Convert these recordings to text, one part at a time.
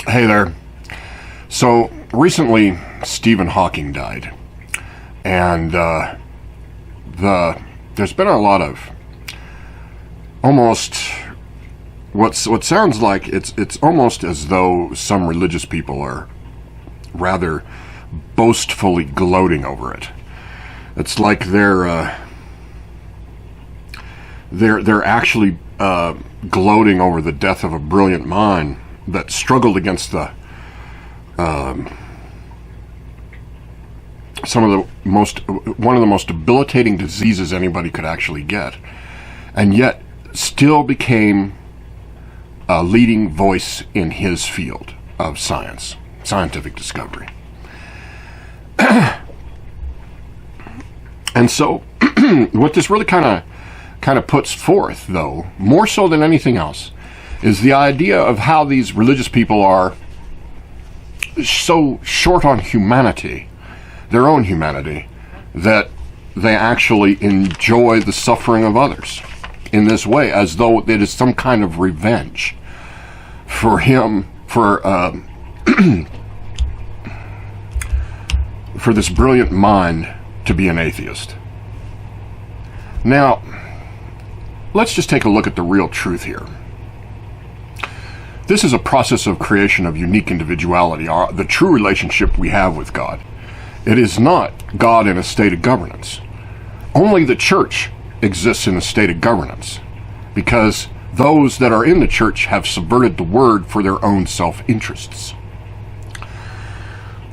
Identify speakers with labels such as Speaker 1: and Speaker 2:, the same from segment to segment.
Speaker 1: Hey there. So recently, Stephen Hawking died, and there's been a lot of almost what sounds like it's almost as though some religious people are rather boastfully gloating over it. It's like they're actually gloating over the death of a brilliant mind that struggled against one of the most debilitating diseases anybody could actually get, and yet still became a leading voice in his field of scientific discovery. And so what this really kind of puts forth, though, more so than anything else, is the idea of how these religious people are so short on humanity, their own humanity, that they actually enjoy the suffering of others in this way, as though it is some kind of revenge for for this brilliant mind to be an atheist. Now, let's just take a look at the real truth here. This is a process of creation of unique individuality, the true relationship we have with God. It is not God in a state of governance. Only the church exists in a state of governance, because those that are in the church have subverted the word for their own self-interests.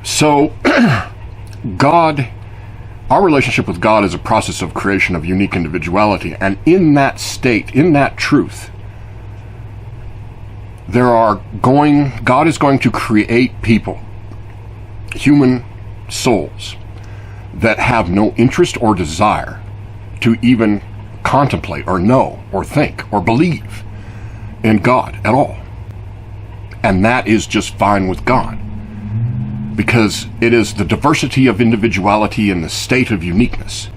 Speaker 1: So, our relationship with God is a process of creation of unique individuality, and in that state, in that truth, God is going to create people, human souls, that have no interest or desire to even contemplate or know or think or believe in God at all. And that is just fine with God, because it is the diversity of individuality and the state of uniqueness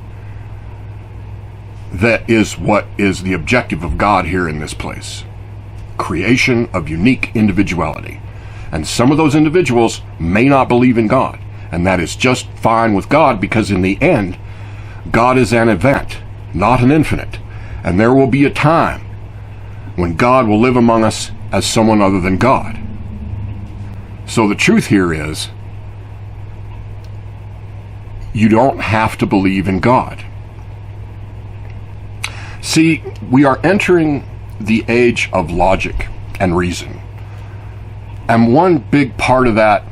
Speaker 1: that is what is the objective of God here in this place. Creation of unique individuality. And some of those individuals may not believe in God, and that is just fine with God, because in the end, God is an event, not an infinite, and there will be a time when God will live among us as someone other than God. So the truth here is, you don't have to believe in God. See, we are entering the age of logic and reason. And one big part of that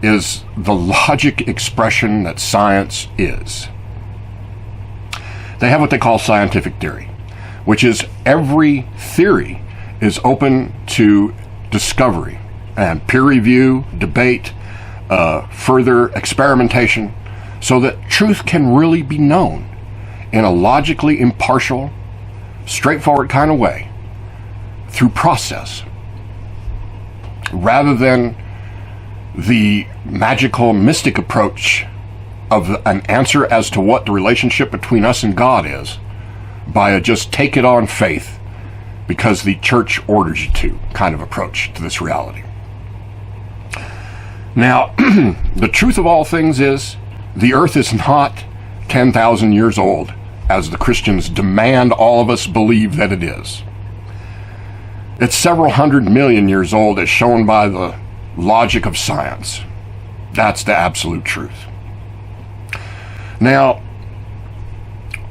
Speaker 1: is the logic expression that science is. They have what they call scientific theory, which is every theory is open to discovery and peer review, debate, further experimentation, so that truth can really be known in a logically impartial, straightforward kind of way, through process, rather than the magical, mystic approach of an answer as to what the relationship between us and God is, by a just take it on faith because the church orders you to kind of approach to this reality. Now, the truth of all things is, the earth is not 10,000 years old, as the Christians demand all of us believe that it is. It's several 100 million years old, as shown by the logic of science. That's the absolute truth. Now,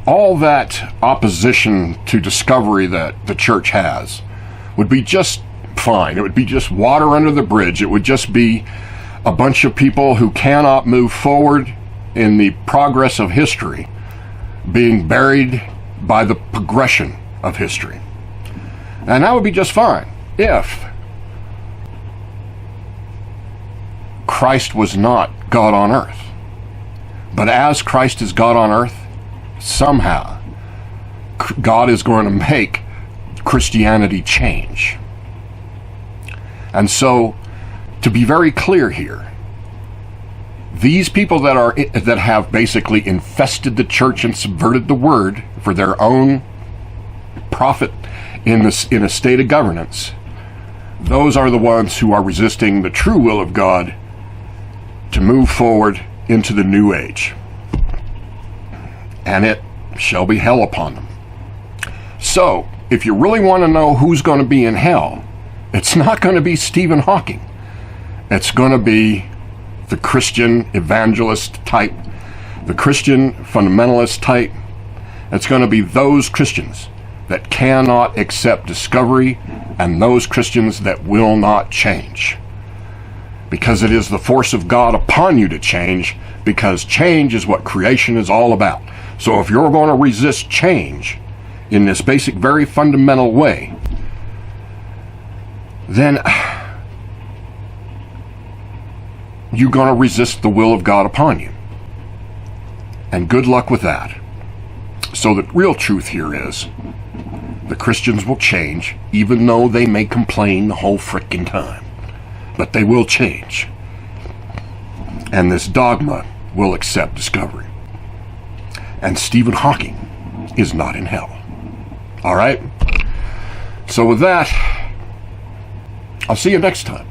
Speaker 1: all that opposition to discovery that the church has would be just fine. It would be just water under the bridge. It would just be a bunch of people who cannot move forward in the progress of history, being buried by the progression of history. And that would be just fine if Christ was not God on earth. But as Christ is God on earth, somehow God is going to make Christianity change. And so, to be very clear here, these people that have basically infested the church and subverted the word for their own profit in a state of governance, those are the ones who are resisting the true will of God to move forward into the new age. And it shall be hell upon them. So, if you really want to know who's going to be in hell, it's not going to be Stephen Hawking. It's going to be the Christian evangelist type, the Christian fundamentalist type. It's going to be those Christians that cannot accept discovery and those Christians that will not change. Because it is the force of God upon you to change, because change is what creation is all about. So if you're going to resist change in this basic, very fundamental way, then you're going to resist the will of God upon you. And good luck with that. So the real truth here is, the Christians will change, even though they may complain the whole frickin' time. But they will change. And this dogma will accept discovery. And Stephen Hawking is not in hell. All right? So with that, I'll see you next time.